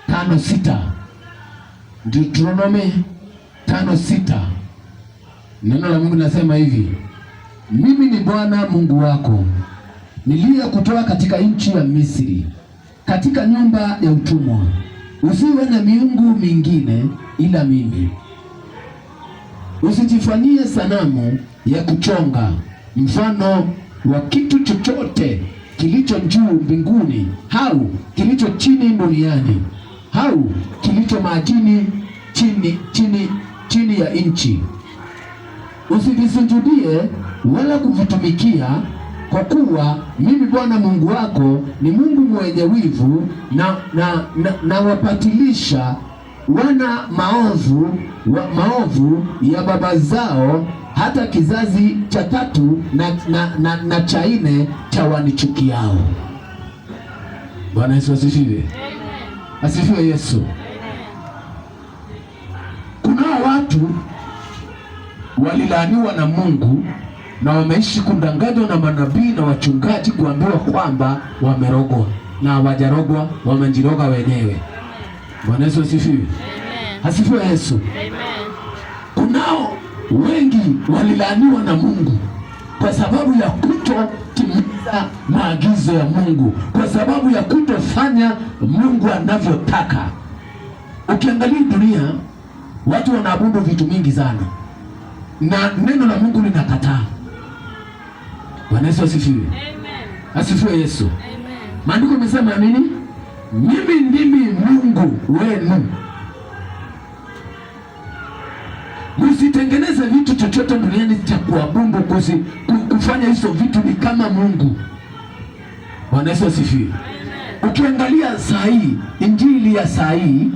5:6. Deuteronomy 5:6. Neno la Mungu linasema hivi: mimi ni Bwana Mungu wako niliyekutoa katika nchi ya Misri, katika nyumba ya utumwa. Usiwe na miungu mingine ila mimi. Usijifanyie sanamu ya kuchonga mfano wa kitu chochote kilicho juu mbinguni au kilicho chini duniani au kilicho majini chini ya nchi. Usivisujudie wala kuvitumikia, kwa kuwa mimi Bwana Mungu wako ni Mungu mwenye wivu, na wapatilisha wana maovu ya baba zao hata kizazi cha 3 na cha 4 cha wanichukiao. Bwana Yesu asifiwe. Asifiwe Yesu. Kuna watu walilaaniwa na Mungu na wameishi kudanganywa na manabii na wachungaji kuambiwa kwamba wamerogwa, na hawajarogwa, wamejiroga wenyewe. Bwana Yesu asifiwe. Asifiwe Yesu. Kunao wengi walilaaniwa na Mungu kwa sababu ya kutotimiza maagizo ya Mungu, kwa sababu ya kutofanya Mungu anavyotaka. Ukiangalia dunia, watu wanaabudu vitu mingi sana na neno la Mungu linakataa. Bwana Yesu asifiwe. Asifiwe Yesu. Maandiko yamesema nini? Mimi ndimi Mungu wenu. Msitengeneze vitu chochote duniani cha kuabudu, kufanya hizo vitu ni kama Mungu. Bwana Yesu asifiwe. Ukiangalia saa hii, injili ya saa hii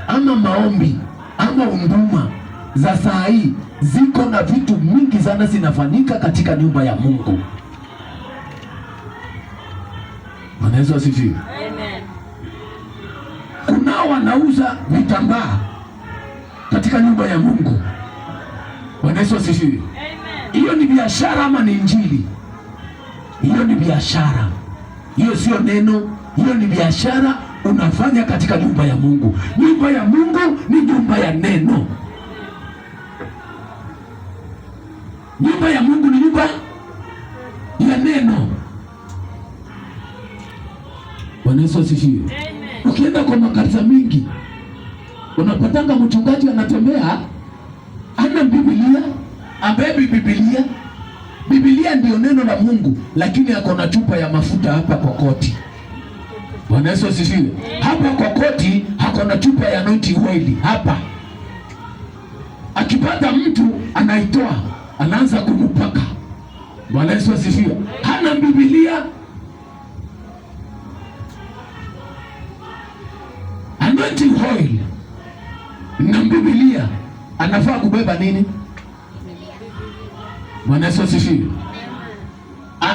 ama maombi ama huduma za saa hii ziko na vitu mingi sana zinafanyika katika nyumba ya Mungu. Bwana Yesu asifiwe. Amen. Kunao wanauza vitambaa katika nyumba ya Mungu. Bwana Yesu asifiwe. Amen. Hiyo ni biashara ama ni injili? Hiyo ni biashara. Hiyo sio neno, hiyo ni biashara unafanya katika nyumba ya Mungu. Nyumba ya Mungu ni nyumba ya neno. Nyumba ya Mungu ni nyumba ya neno. Bwana Yesu asifiwe. Ukienda kwa makanisa mingi unapatanga mchungaji anatembea ana Biblia, abebi Biblia. Biblia ndio neno la Mungu, lakini ako na chupa ya mafuta hapa kokoti. Bwana Yesu asifiwe. Hapa kokoti ako na chupa ya anointing oil hapa. Akipata mtu anaitoa, anaanza kumpaka. Bwana Yesu asifiwe. Hana Biblia. Anointing oil na Biblia, anafaa kubeba nini? Bwana Yesu asifiwe.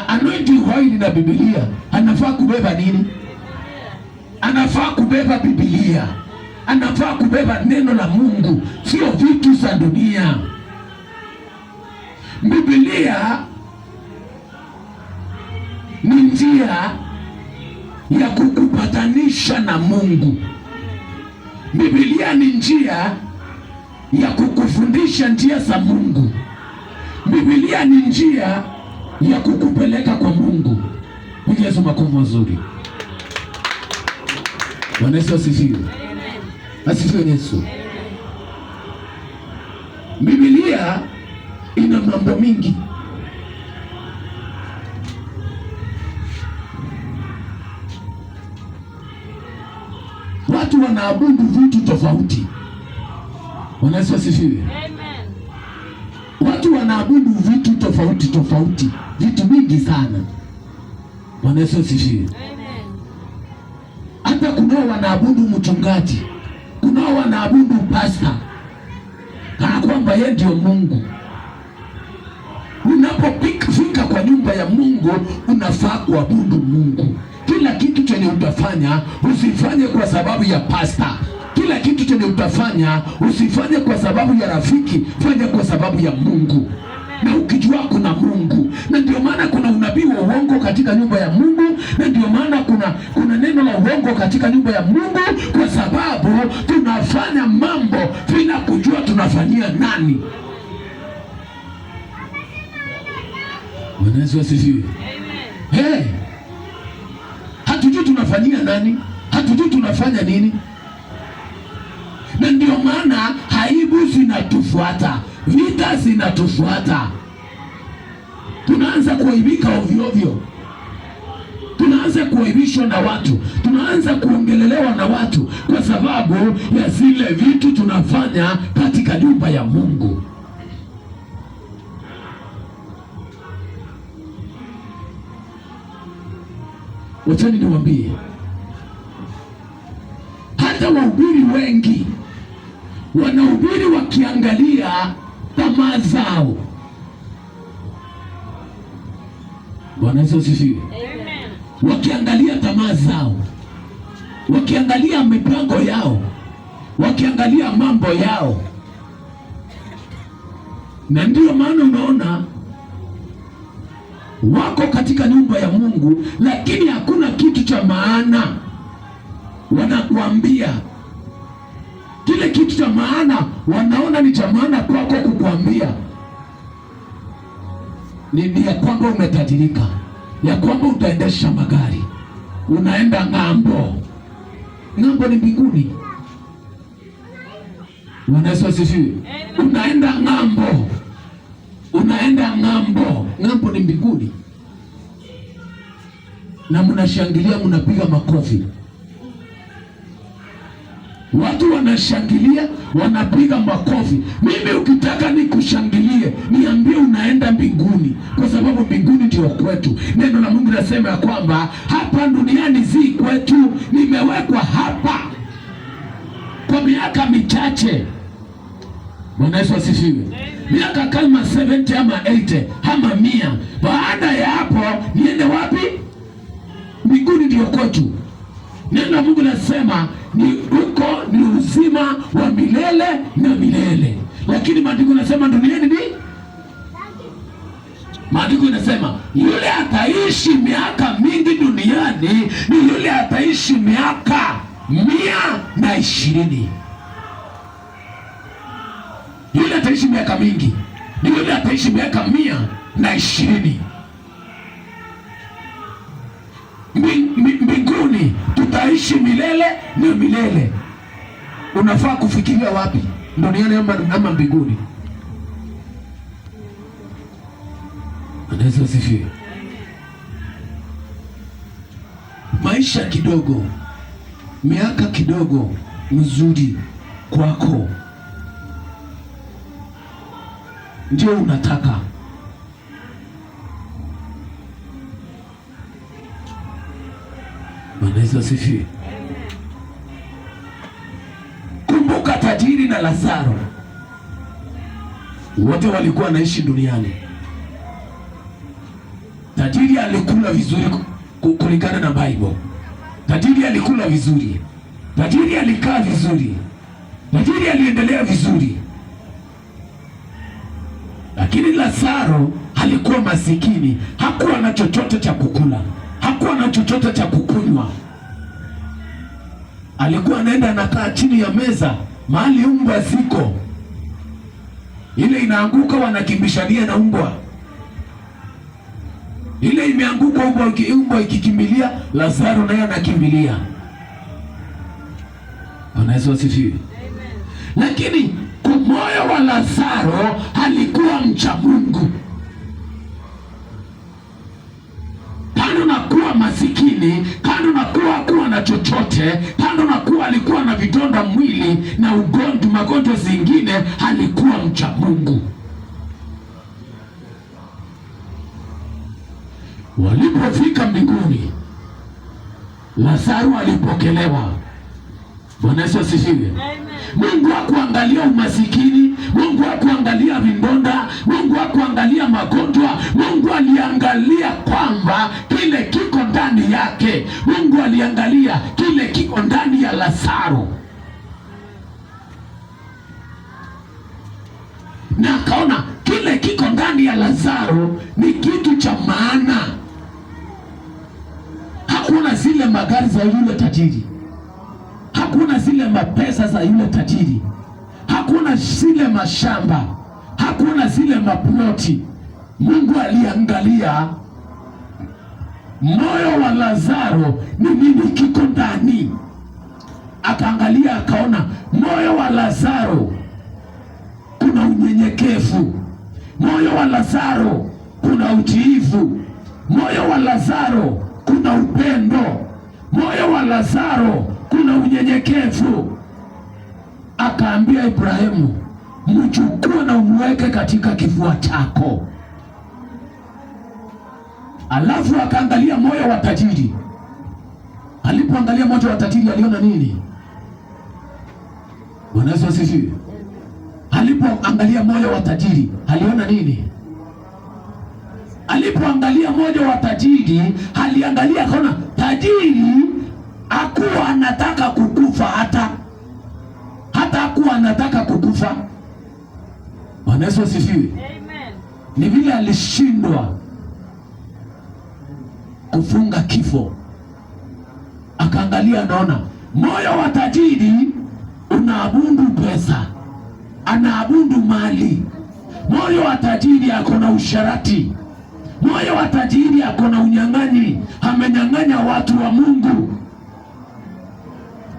Anointing oil na Biblia, anafaa kubeba nini? Anafaa kubeba Biblia. Anafaa kubeba neno la Mungu, sio vitu za dunia. Biblia ni njia ya kukupatanisha na Mungu. Biblia ni njia ya kukufundisha njia za Mungu. Biblia ni njia ya kukupeleka kwa Mungu. Yesu makofi mazuri. Bwana Yesu asifiwe. Asifiwe Yesu. Biblia ina mambo mingi. Watu wanaabudu vitu tofauti. Bwana Yesu asifiwe. Amen. Watu wanaabudu vitu tofauti, vitu mingi sana. Bwana Yesu asifiwe. Amen. Hata kunao wanaabudu mchungaji, kunao wanaabudu pasta, kana kwamba yeye ndio Mungu. Unapofika kwa nyumba ya Mungu, unafaa kuabudu Mungu. Kila kitu chenye utafanya usifanye kwa sababu ya pasta. Kila kitu chenye utafanya usifanye kwa sababu ya rafiki, fanya kwa sababu ya Mungu. Na kujua kuna Mungu. Na ndio maana kuna unabii wa uongo katika nyumba ya Mungu, na ndio maana kuna neno la uongo katika nyumba ya Mungu, kwa sababu tunafanya mambo bila kujua tunafanyia nani. Bwana Yesu asifiwe. Amen. Hatujui tunafanyia nani, hatujui tunafanya nini. Na ndio maana aibu zinatufuata, vita zinatufuata. Tunaanza kuaibika ovyo ovyo, tunaanza kuaibishwa na watu, tunaanza kuongelelewa na watu kwa sababu ya zile vitu tunafanya katika nyumba ya Mungu. Wachani niwaambie, hata wahubiri wengi wanahubiri wakiangalia tamaa zao. Bwana Yesu asifiwe. Amen. Wakiangalia tamaa zao, wakiangalia mipango yao, wakiangalia mambo yao. Na ndio maana unaona wako katika nyumba ya Mungu, lakini hakuna kitu cha maana wanakuambia. Kile kitu cha maana wanaona ni cha maana kwako kukuambia ni ya kwamba umetajirika, ya kwamba utaendesha magari, unaenda ng'ambo. Ng'ambo ni mbinguni. Bwana Yesu asifiwe. Unaenda ng'ambo, unaenda ng'ambo. Ng'ambo ni mbinguni. Na mnashangilia, mnapiga makofi. Watu wanashangilia, wanapiga makofi. Mimi ukitaka nikushangilie, niambie unaenda mbinguni, kwa sababu mbinguni ndio kwetu. Neno la Mungu linasema ya kwamba hapa duniani si kwetu, nimewekwa hapa kwa miaka michache. Bwana Yesu asifiwe. Miaka kama 70 ama 80 ama 100. Baada ya hapo niende wapi? Mbinguni ndio kwetu. Neno la Mungu linasema ni huko ni uzima wa milele na milele. Lakini maandiko yanasema duniani ni, maandiko yanasema yule ataishi miaka mingi duniani ni yule ataishi miaka 120. Yule ataishi miaka mingi ni yule ataishi miaka 120. Mbinguni tutaishi milele na milele. Unafaa kufikiria wapi? Duniani ama mbinguni? Anaweza sifiwe. Maisha kidogo, miaka kidogo mzuri kwako ndio unataka. Bwana asifiwe. Kumbuka tajiri na Lazaro, wote walikuwa naishi duniani. Tajiri alikula vizuri kulingana na Bible. Tajiri alikula vizuri, tajiri alikaa vizuri, tajiri aliendelea vizuri. Lakini Lazaro alikuwa masikini, hakuwa na chochote cha kukula, hakuwa na chochote cha kukunywa. Alikuwa anaenda anakaa chini ya meza mahali umbwa ziko, ile inaanguka wanakimbishania na umbwa, ile imeanguka umbwa ikikimbilia, Lazaro naye anakimbilia. Bwana Yesu asifiwe. Lakini kwa moyo wa Lazaro alikuwa mcha Mungu. Kando na kuwa masikini, kando na kuwa na chochote, kando na kuwa alikuwa na vidonda mwili na ugonjwa, magonjwa zingine, alikuwa mcha Mungu. Walipofika mbinguni, Lazaro alipokelewa. Bwana Yesu asifiwe. Mungu hakuangalia umasikini, Mungu hakuangalia vidonda, Mungu hakuangalia magonjwa. Mungu aliangalia kwamba kile kiko ndani yake. Mungu aliangalia kile kiko ndani ya Lazaro, na akaona kile kiko ndani ya Lazaro ni kitu cha maana. Hakuna zile magari za yule tajiri, hakuna zile mapesa za yule tajiri, hakuna zile mashamba, hakuna zile maploti. Mungu aliangalia moyo wa Lazaro ni nini kiko ndani. Akaangalia akaona moyo wa Lazaro kuna unyenyekevu, moyo wa Lazaro kuna utiifu, moyo wa Lazaro kuna upendo, moyo wa Lazaro kuna unyenyekevu. Akaambia Ibrahimu, mchukue na umweke katika kifua chako. Alafu akaangalia moyo wa tajiri. Alipoangalia moyo wa tajiri aliona nini? Bwana Yesu asifiwe. Alipoangalia moyo wa tajiri aliona nini? Alipoangalia moyo wa tajiri aliangalia akaona tajiri hakuwa anataka kukufa, hata hakuwa anataka kukufa. Bwana Yesu asifiwe. Amen. Ni vile alishindwa kufunga kifo. Akaangalia anaona moyo wa tajiri unaabudu pesa, anaabudu mali. Moyo wa tajiri akona usharati, moyo wa tajiri akona unyang'anyi, amenyang'anya watu wa Mungu.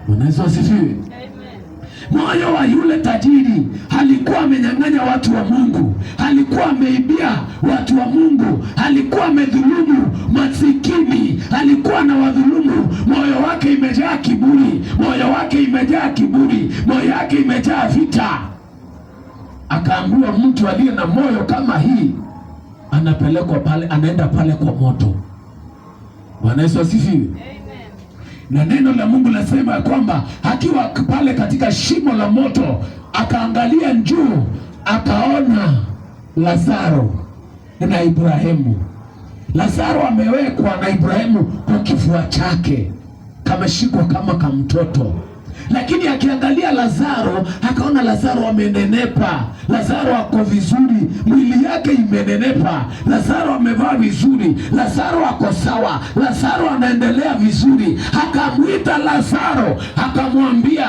Bwana Yesu asifiwe. Moyo wa yule tajiri alikuwa amenyang'anya watu wa Mungu, alikuwa ameibia watu wa Mungu, alikuwa amedhulumu masikini, alikuwa na wadhulumu. Moyo wake imejaa kiburi, moyo wake imejaa kiburi, moyo wake imejaa vita. Akaambiwa mtu aliye na moyo kama hii anapelekwa pale, anaenda pale kwa moto. Bwana Yesu asifiwe. Na neno la Mungu lasema ya kwamba akiwa pale katika shimo la moto, akaangalia juu, akaona Lazaro na Ibrahimu. Lazaro amewekwa na Ibrahimu kwa kifua chake, kameshikwa kama kamtoto. Lakini akiangalia Lazaro, akaona Lazaro amenenepa, Lazaro ako vizuri, mwili yake imenenepa, Lazaro amevaa vizuri, Lazaro ako sawa, Lazaro anaendelea vizuri. Akamwita Lazaro, akamwambia,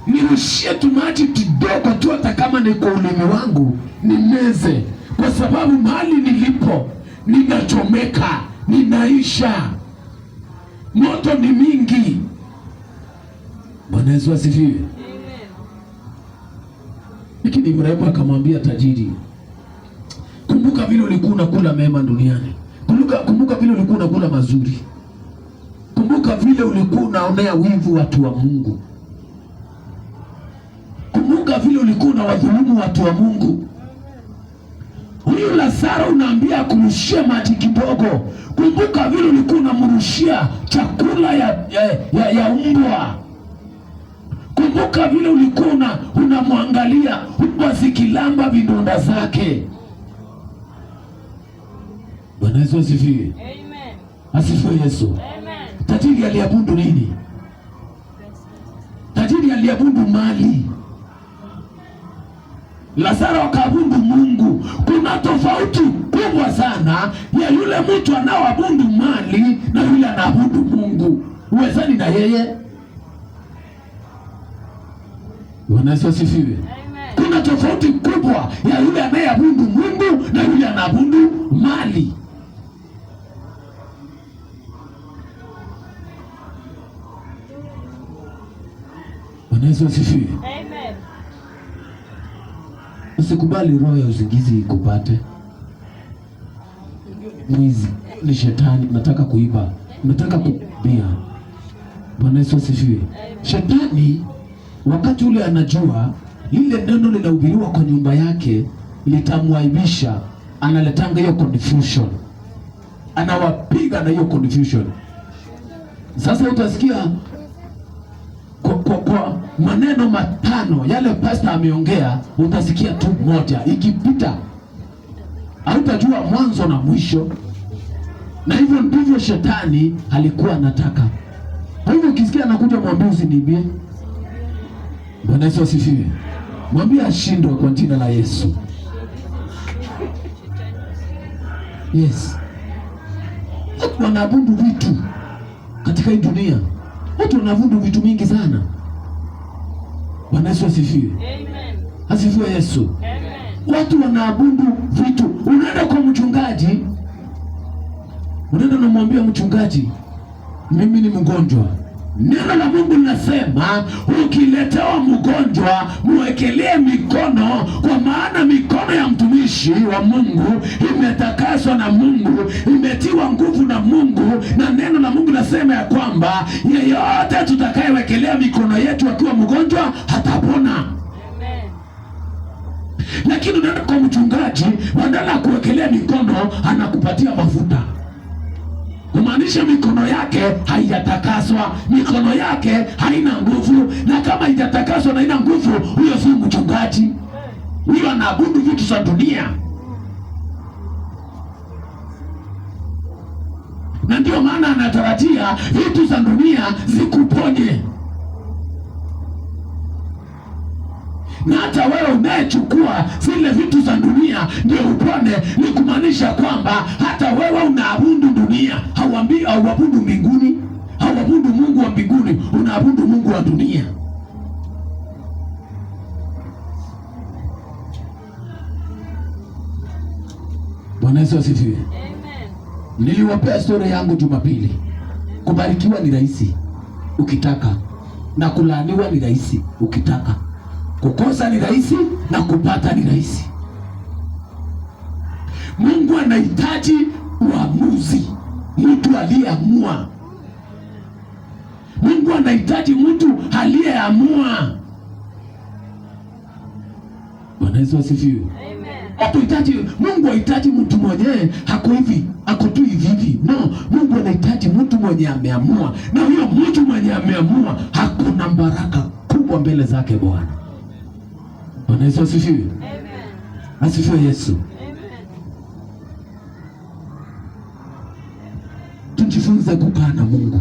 nirushie tu maji kidogo tu, hata kama ni kwa ulimi wangu nimeze, kwa sababu mahali nilipo ninachomeka, ninaisha, moto ni mingi. Bwana Yesu asifiwe. Lakini Ibrahimu akamwambia tajiri, kumbuka vile ulikuwa unakula mema duniani, kumbuka vile ulikuwa unakula mazuri, kumbuka vile ulikuwa unaonea wivu watu wa Mungu, kumbuka vile ulikuwa unawadhulumu watu wa Mungu. Huyu Lazaro unaambia kumrushia maji kidogo, kumbuka vile ulikuwa unamrushia chakula ya mbwa. Kumbuka vile ulikuwa unamwangalia mbwa zikilamba vidonda zake. Bwana Yesu asifiwe. Amen. Asifiwe Yesu. Amen. Tajiri aliabudu nini? Tajiri aliabudu mali. Lazaro akaabudu Mungu. Kuna tofauti kubwa sana ya yule mtu anaoabudu mali na yule anaabudu Mungu. Uwezani na yeye? Bwana Yesu asifiwe. Kuna tofauti kubwa ya yule anayeabudu Mungu na yule anaabudu mali. Bwana Yesu asifiwe. Amen. Usikubali roho ya usingizi ikupate. Mwizi ni shetani, unataka kuiba, unataka kuibia. Bwana Yesu asifiwe. Shetani wakati ule anajua lile neno linahubiriwa kwa nyumba yake litamwaibisha, analetanga hiyo confusion, anawapiga na hiyo confusion. Sasa utasikia kwa maneno matano yale pastor ameongea, utasikia tu moja ikipita, hautajua mwanzo na mwisho. Na hivyo ndivyo shetani alikuwa anataka. Kwa hivyo ukisikia anakuja, mwambie usiniibie. Bwana Yesu asifiwe. Mwambie ashindwe kwa jina la Yesu. Yes. Watu wanaabudu vitu katika hii dunia. Watu wanaabudu vitu mingi sana. Bwana Yesu asifiwe. Amen. Asifiwe Yesu. Amen. Watu wanaabudu vitu. Unaenda kwa mchungaji, unaenda namwambia mchungaji, mimi ni mgonjwa. Neno la Mungu linasema ukiletewa mgonjwa muwekelee mikono, kwa maana mikono ya mtumishi wa Mungu imetakaswa na Mungu, imetiwa nguvu na Mungu, na neno la Mungu linasema ya kwamba yeyote tutakayewekelea mikono yetu akiwa mgonjwa hatapona. Amen. Lakini unaenda kwa mchungaji, badala ya kuwekelea mikono anakupatia mafuta, kumaanisha mikono yake haijatakaswa, mikono yake haina nguvu. Na kama haijatakaswa na haina nguvu, huyo si mchungaji, huyo anaabudu vitu za dunia. Na ndio maana anatarajia vitu za dunia zikuponye. Na hata wewe unayechukua zile vitu za dunia ndio upone, ni kumaanisha kwamba hata wewe unaabudu dunia. Hauabudu mbinguni, hauabudu Mungu wa mbinguni, unaabudu Mungu wa dunia. Bwana Yesu asifiwe. Amen. Niliwapea story yangu Jumapili. Kubarikiwa ni rahisi ukitaka, na kulaaniwa ni rahisi ukitaka. Kukosa ni rahisi na kupata ni rahisi. Mungu anahitaji uamuzi, mtu aliyeamua. Mungu anahitaji mtu aliyeamua. Bwana Yesu asifiwe. Amen. Mungu hahitaji mtu mwenyewe hako hivi, hako tu hivi. No, Mungu anahitaji mtu mwenye ameamua. Na huyo mtu mwenye ameamua hako na baraka kubwa mbele zake Bwana. Bwana Yesu asifiwe. Amen. Asifiwe Yesu. Amen. Tujifunze kukaa na Mungu.